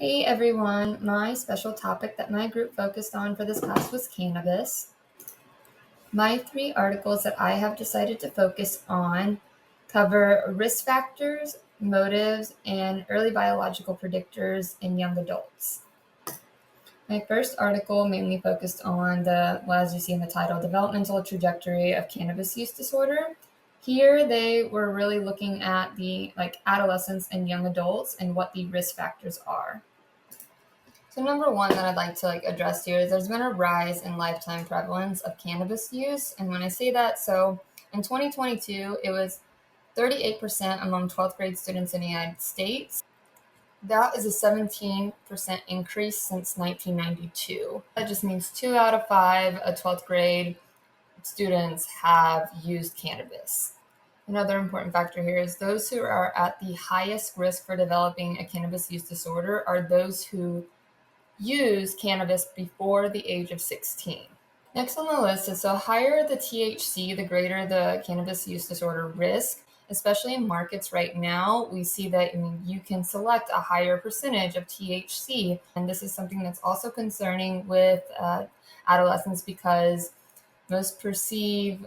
Hey everyone, my special topic that my group focused on for this class was cannabis. My three articles that I have decided to focus on cover risk factors, motives, and early biological predictors in young adults. My first article mainly focused on as you see in the title, developmental trajectory of cannabis use disorder. Here they were really looking at the adolescents and young adults and what the risk factors are. So number one that I'd like to address here is there's been a rise in lifetime prevalence of cannabis use. And when I say that, so in 2022, it was 38% among 12th grade students in the United States. That is a 17% increase since 1992. That just means 2 out of 5 12th grade students have used cannabis. Another important factor here is those who are at the highest risk for developing a cannabis use disorder are those who use cannabis before the age of 16. Next on the list is, so higher the THC, the greater the cannabis use disorder risk. Especially in markets right now, we see that you can select a higher percentage of THC. And this is something that's also concerning with adolescents because most perceive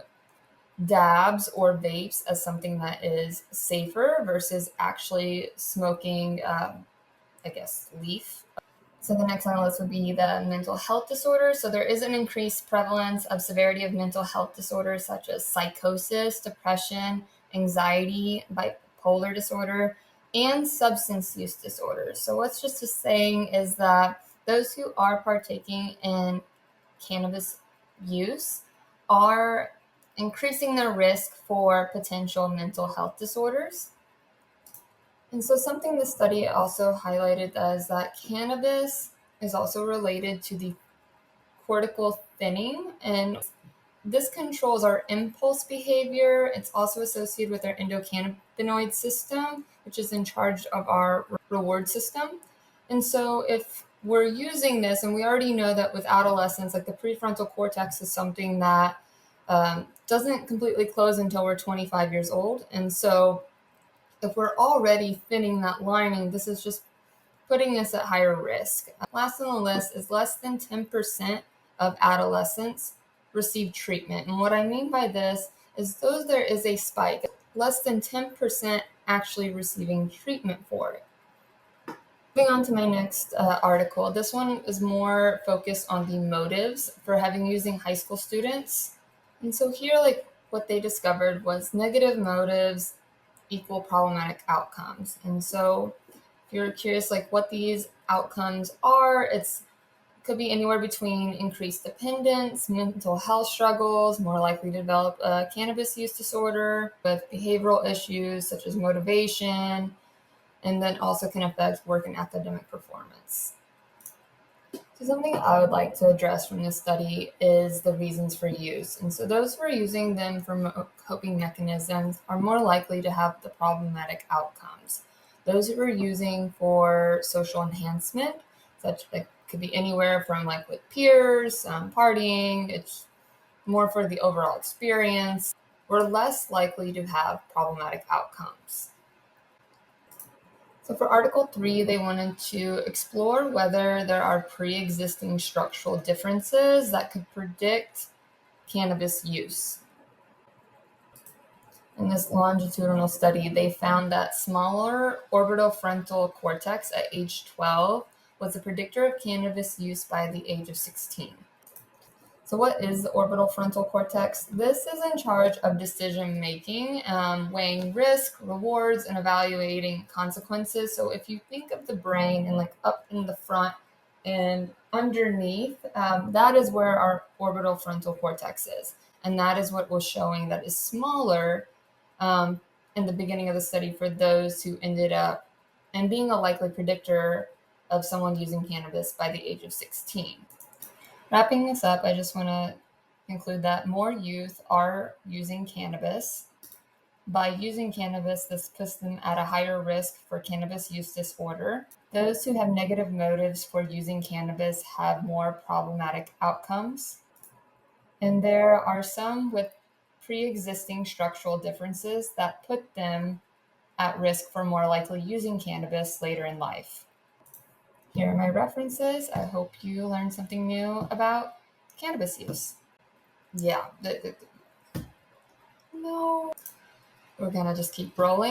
dabs or vapes as something that is safer versus actually smoking, leaf. So the next on the list would be the mental health disorders. So there is an increased prevalence of severity of mental health disorders such as psychosis, depression, anxiety, bipolar disorder, and substance use disorders. So what's just saying is that those who are partaking in cannabis use are increasing their risk for potential mental health disorders. And so something the study also highlighted is that cannabis is also related to the cortical thinning, and this controls our impulse behavior. It's also associated with our endocannabinoid system, which is in charge of our reward system. And so if we're using this, and we already know that with adolescents, like the prefrontal cortex is something that doesn't completely close until we're 25 years old. And so if we're already thinning that lining, this is just putting us at higher risk. Last on the list is less than 10% of adolescents receive treatment. And what I mean by this is those there is a spike, less than 10% actually receiving treatment for it. Moving on to my next article. This one is more focused on the motives for having using high school students. And so here, what they discovered was negative motives equal problematic outcomes. And so if you're curious what these outcomes are, it could be anywhere between increased dependence, mental health struggles, more likely to develop a cannabis use disorder, with behavioral issues such as motivation, and then also can affect work and academic performance. So something I would like to address from this study is the reasons for use. And so those who are using them for coping mechanisms are more likely to have the problematic outcomes. Those who are using for social enhancement, such could be anywhere from with peers, partying, it's more for the overall experience, we're less likely to have problematic outcomes. So for Article 3, they wanted to explore whether there are pre-existing structural differences that could predict cannabis use. In this longitudinal study, they found that smaller orbitofrontal cortex at age 12 was a predictor of cannabis use by the age of 16. So what is the orbital frontal cortex? This is in charge of decision making, weighing risk, rewards, and evaluating consequences. So if you think of the brain and up in the front and underneath, that is where our orbital frontal cortex is. And that is what was showing that is smaller in the beginning of the study for those who ended up and being a likely predictor of someone using cannabis by the age of 16. Wrapping this up, I just want to conclude that more youth are using cannabis. By using cannabis, this puts them at a higher risk for cannabis use disorder. Those who have negative motives for using cannabis have more problematic outcomes. And there are some with pre-existing structural differences that put them at risk for more likely using cannabis later in life. Here are my references. I hope you learned something new about cannabis use. Yeah. No. We're gonna just keep rolling.